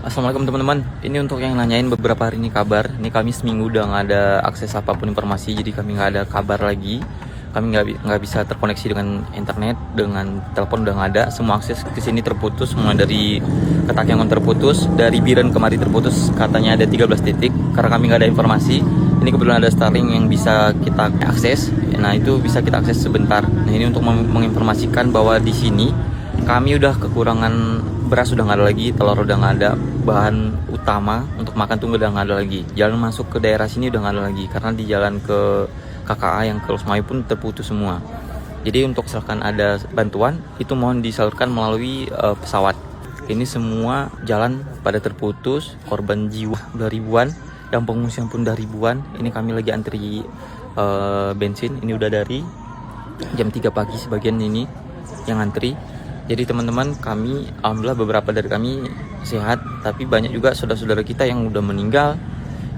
Assalamualaikum teman-teman. Ini untuk yang nanyain beberapa hari ini kabar. Ini kami seminggu udah nggak ada akses apapun informasi, jadi kami nggak ada kabar lagi. Kami nggak bisa terkoneksi dengan internet, dengan telepon udah nggak ada. Semua akses ke sini terputus, mulai dari Ketakengon terputus, dari Biren kemari terputus. Katanya ada 13 titik. Karena kami nggak ada informasi. Ini kebetulan ada Starlink yang bisa kita akses. Nah itu bisa kita akses sebentar. Nah ini untuk menginformasikan bahwa di sini kami udah kekurangan beras, udah nggak ada lagi, telur udah nggak ada, bahan utama untuk makan tuh udah nggak ada lagi. Jalan masuk ke daerah sini udah nggak ada lagi karena di jalan ke KKA yang ke Losmawi pun terputus semua. Jadi untuk misalkan ada bantuan itu mohon disalurkan melalui pesawat. Ini semua jalan pada terputus, korban jiwa udah ribuan, yang pengungsian pun udah ribuan. Ini kami lagi antri bensin, ini udah dari jam 3 pagi sebagian ini yang antri. Jadi teman-teman, kami alhamdulillah beberapa dari kami sehat, tapi banyak juga saudara-saudara kita yang udah meninggal,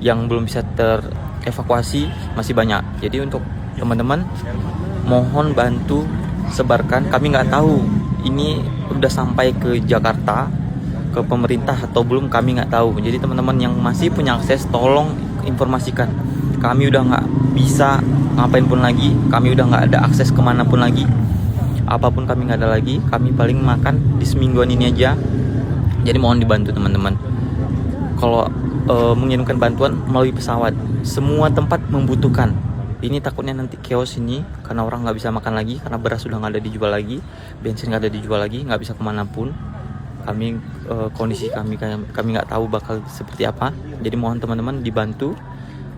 yang belum bisa terevakuasi masih banyak. Jadi untuk teman-teman mohon bantu sebarkan. Kami nggak tahu ini udah sampai ke Jakarta, ke pemerintah atau belum, kami nggak tahu. Jadi teman-teman yang masih punya akses tolong informasikan. Kami udah nggak bisa ngapain pun lagi, kami udah nggak ada akses kemana pun lagi. Apapun kami nggak ada lagi, kami paling makan di semingguan ini aja. Jadi mohon dibantu teman-teman. Kalau mengirimkan bantuan melalui pesawat, semua tempat membutuhkan. Ini takutnya nanti chaos ini karena orang nggak bisa makan lagi, karena beras sudah nggak ada dijual lagi, bensin nggak ada dijual lagi, nggak bisa kemanapun. Kami kondisi kami nggak tahu bakal seperti apa. Jadi mohon teman-teman dibantu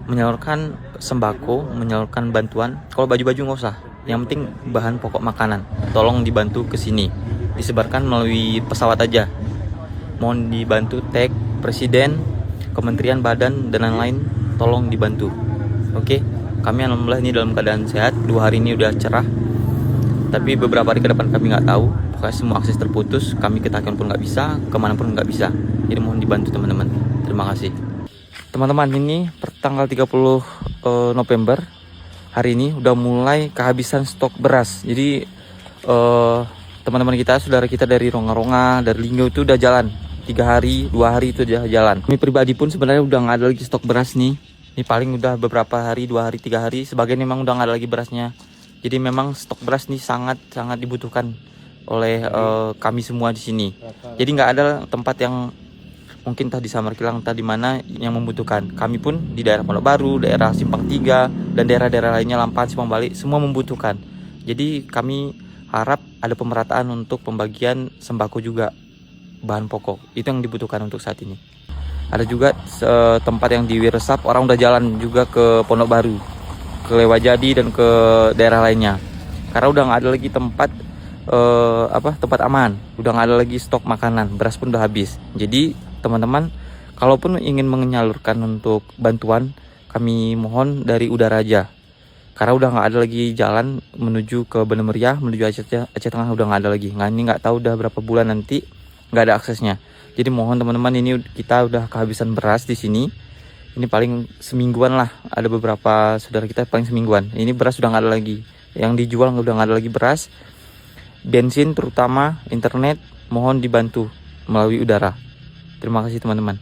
menyalurkan sembako, menyalurkan bantuan. Kalau baju-baju nggak usah. Yang penting bahan pokok makanan, tolong dibantu ke sini, disebarkan melalui pesawat aja. Mohon dibantu tag presiden, kementerian, badan dan lain-lain, tolong dibantu. Oke, kami alhamdulillah ini dalam keadaan sehat. 2 hari ini udah cerah, tapi beberapa hari ke depan kami nggak tahu. Pokoknya semua akses terputus, kami ke Takengon pun nggak bisa, kemana pun nggak bisa. Jadi mohon dibantu teman-teman. Terima kasih. Teman-teman, ini per tanggal 30 November. Hari ini udah mulai kehabisan stok beras. Jadi teman-teman kita, saudara kita dari Ronga-Ronga, dari Linggo itu udah jalan 3 hari, 2 hari itu udah jalan. Kami pribadi pun sebenarnya udah nggak ada lagi stok beras nih. Ini paling udah beberapa hari, 2 hari, 3 hari. Sebagian memang udah nggak ada lagi berasnya. Jadi memang stok beras nih sangat dibutuhkan oleh kami semua di sini. Jadi nggak ada tempat yang mungkin entah di Samarkilang, entah di mana yang membutuhkan. Kami pun di daerah Pondok Baru, daerah Simpang 3, dan daerah-daerah lainnya, Lampahan, Simpang Bali, semua membutuhkan. Jadi kami harap ada pemerataan untuk pembagian sembako juga, bahan pokok. Itu yang dibutuhkan untuk saat ini. Ada juga tempat yang di Wiresap, orang udah jalan juga ke Pondok Baru, ke Lewajadi, dan ke daerah lainnya. Karena udah nggak ada lagi tempat tempat aman, udah nggak ada lagi stok makanan, beras pun udah habis. Jadi teman-teman, kalaupun ingin menyalurkan untuk bantuan, kami mohon dari udara aja. Karena udah nggak ada lagi jalan menuju ke Banda Meriah, menuju Aceh Tengah udah nggak ada lagi. Ini nggak tahu udah berapa bulan nanti nggak ada aksesnya. Jadi mohon teman-teman, ini kita udah kehabisan beras di sini. Ini paling semingguan lah. Ada beberapa saudara kita paling semingguan. Ini beras udah nggak ada lagi. Yang dijual udah nggak ada lagi beras. Bensin terutama, internet, mohon dibantu melalui udara. Terima kasih teman-teman.